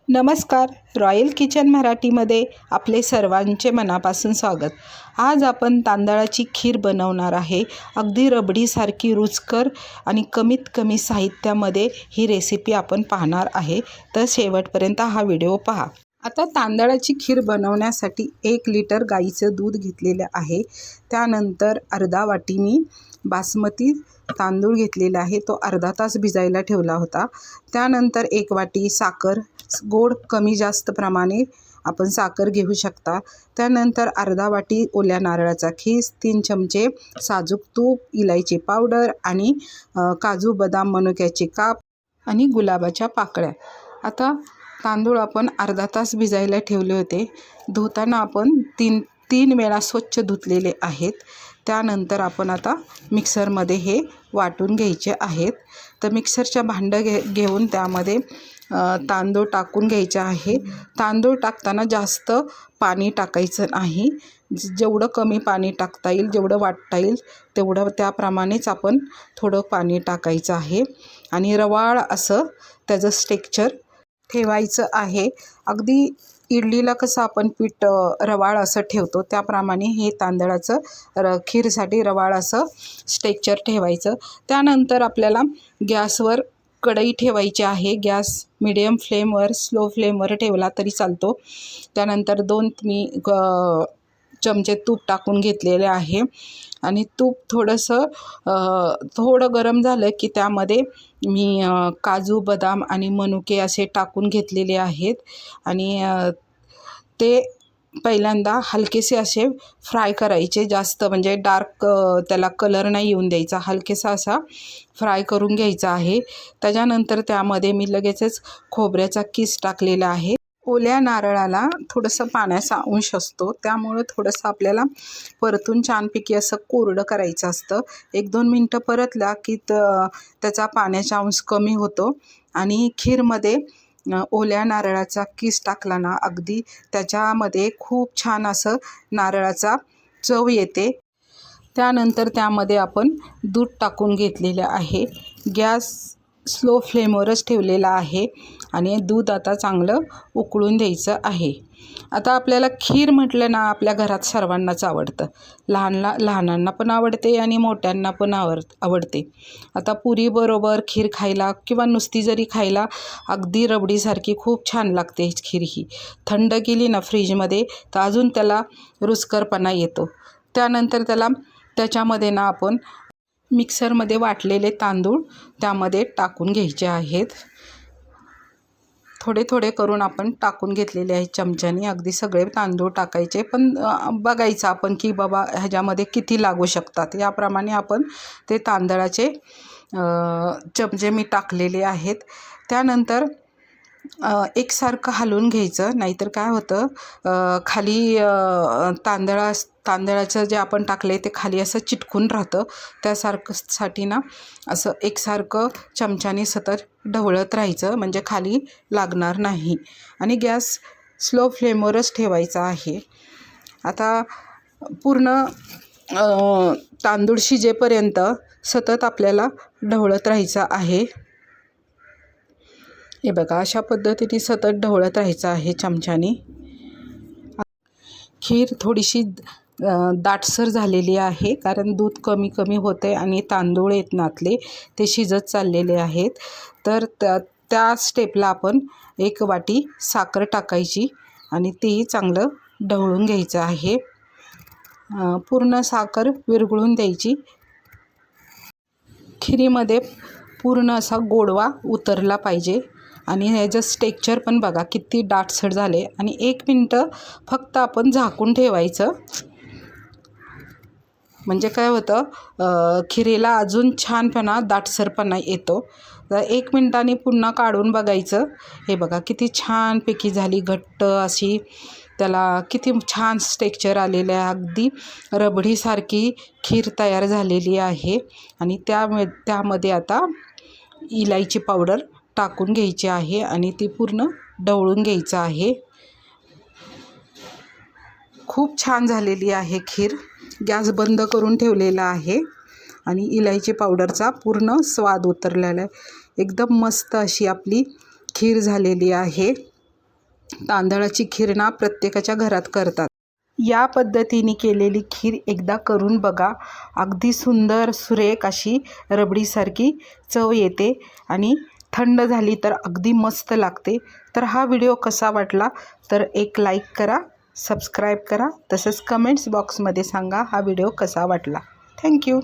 नमस्कार, royal kitchen मराठीमध्ये आपले सर्वांचे मनापासून स्वागत। आज आपण तांदळाची खीर बनवणार आहे। अगदी रबडीसारखी रुचकर आणि कमीत कमी साहित्यामध्ये ही रेसिपी आपण पाहणार आहे, तर शेवटपर्यंत हा व्हिडिओ पहा। आता तांदळाची खीर बनवण्यासाठी 1 लिटर गाईचं दूध घेतलेलं आहे। त्यानंतर अर्धा वाटी मी बासमती तांदूळ घेतलेला आहे, तो अर्धा तास भिजायला ठेवला होता। त्यानंतर 1 वाटी साखर, गोड कमी जास्त प्रमाणे आपण साखर घेऊ शकता। त्यानंतर अर्धा वाटी ओल्या नारळाचा खीस, 3 चमचे साजूक तूप, इलायची पावडर आणि काजू बदाम मनुक्याचे काप आणि गुलाबाच्या पाकळ्या। आता तांदूळ आपण अर्धा तास भिजायला ठेवले होते। धुताना आपण तीन वेळा स्वच्छ धुतलेले आहेत। त्यानंतर आपण आता मिक्सरमध्ये हे वाटून घ्यायचे आहेत। तर मिक्सरच्या भांडं घेऊन त्यामध्ये तांदूळ टाकून घ्यायचे आहे। तांदूळ टाकताना जास्त पाणी टाकायचं नाही, जेवढं कमी पाणी टाकता येईल, जेवढं वाटता येईल तेवढं त्याप्रमाणेच आपण थोडं पाणी टाकायचं आहे आणि रवाळ असं त्याचं टेक्स्चर ठेवायचं आहे। अगदी इडलीला कसं आपण पीठ रवाळ असं ठेवतो त्याप्रमाणे हे तांदळाचं खीरसाठी रवाळ असं टेक्स्चर ठेवायचं। त्यानंतर आपल्याला गॅसवर कढई ठेवायची आहे। गॅस मीडियम फ्लेमवर, स्लो फ्लेमवर ठेवला तरी चालतो। त्यानंतर 2 मी चमचे तूप टाकून घेतलेले आहे आणि तूप थोडं गरम झालं की त्यामध्ये मी काजू बदाम आणि मनुके असे टाकून घेतलेले आहेत आणि ते पहिल्यांदा हलकेसे असे फ्राय करायचे, जास्त म्हणजे डार्क त्याला कलर नाही येऊन द्यायचा, हलकेसा असा फ्राय करून घ्यायचा आहे। त्याच्यानंतर त्यामध्ये मी लगेचच खोबऱ्याचा किस टाकलेला आहे। ओल्या नारळाला थोडंसं पाण्याचा अंश असतो, त्यामुळे थोडंसं आपल्याला परतून छानपैकी असं कोरडं करायचं असतं। 1-2 मिनटं परतला की त्याचा पाण्याचा अंश कमी होतो आणि खीरमध्ये ओल्या नारळाचा किस टाकला ना, अगदी त्याच्यामध्ये खूप छान असं नारळाचा चव येते। त्यानंतर त्यामध्ये आपण दूध टाकून घेतलेलं आहे। गॅस स्लो फ्लेमवरच ठेवलेला आहे आणि दूध आता चांगलं उकळून द्यायचं आहे। आता आपल्याला खीर म्हटलं ना, आपल्या घरात सर्वांनाच आवडतं, लहानांना पण आवडते आणि मोठ्यांना पण आवडते। आता पुरीबरोबर खीर खायला किंवा नुसती जरी खायला अगदी रबडीसारखी खूप छान लागते खीर ही। थंड केली ना फ्रीजमध्ये तर अजून त्याला रुचकरपणा येतो। त्यानंतर त्याच्यामध्ये ना आपण मिक्सरमध्ये वाटलेले तांदूळ त्यामध्ये टाकून घ्यायचे आहेत। थोडे थोडे करून आपण टाकून घेतलेले आहेत चमच्याने, अगदी सगळे तांदूळ टाकायचे, पण बघायचं आपण की बाबा ह्याच्यामध्ये किती लागू शकतात, याप्रमाणे आपण ते तांदळाचे चमचे मी टाकलेले आहेत। त्यानंतर एकसारखं हलवून घ्यायचं, नाहीतर काय होतं खाली तांदळाचं जे आपण टाकले ते खाली असं चिटकून राहतं। त्यासाठी ना असं एकसारखं चमच्याने सतत ढवळत राहायचं, म्हणजे खाली लागणार नाही आणि गॅस स्लो फ्लेमवरच ठेवायचा आहे। आता पूर्ण तांदूळ शिजेपर्यंत सतत आपल्याला ढवळत राहायचं आहे। हे बघा, अशा पद्धतीने सतत ढवळत राहायचं आहे चमच्याने। खीर थोडीशी दाटसर झालेली आहे, कारण दूध कमी कमी होते आणि तांदूळ आहेत नातले ते शिजत चाललेले आहेत। तर त्या स्टेपला आपण 1 वाटी साखर टाकायची आणि तेही चांगलं ढवळून घ्यायचं आहे। पूर्ण साखर विरघळून द्यायची। खिरीमध्ये पूर्ण असा गोडवा उतरला पाहिजे आणि ह्याचं टेक्स्चर पण बघा किती दाटसर झाले आणि 1 मिनटं फक्त आपण झाकून ठेवायचं, म्हणजे काय होतं खिरीला अजून छानपणा दाटसरपणा येतो। तर 1 मिनटाने पुन्हा काढून बघायचं। हे बघा किती छानपैकी झाली, घट्ट अशी, त्याला किती छान टेक्स्चर आलेलं आहे, अगदी रबडीसारखी खीर तयार झालेली आहे। आणि त्यामध्ये आता इलायची पावडर टाकून घ्यायची आहे आणि ती पूर्ण ढवळून घ्यायचं आहे. खूप छान झालेली आहे खीर. गॅस बंद करून ठेवलेला आहे आणि इलायची पावडरचा पूर्ण स्वाद उतरलेला आहे. एकदम मस्त अशी आपली खीर झालेली आहे. तांदळाची खीर ना प्रत्येकाच्या घरात करतात. या पद्धतीने केलेली खीर एकदा करून बघा. अगदी सुंदर सुरेख अशी रबडीसारखी चव येते आणि थंड झाली तर अगदी मस्त लागते. तर हा व्हिडिओ कसा वाटला तर एक लाईक करा, सबस्क्राईब करा, तसंच कमेंट्स बॉक्समध्ये सांगा हा व्हिडिओ कसा वाटला. थँक्यू.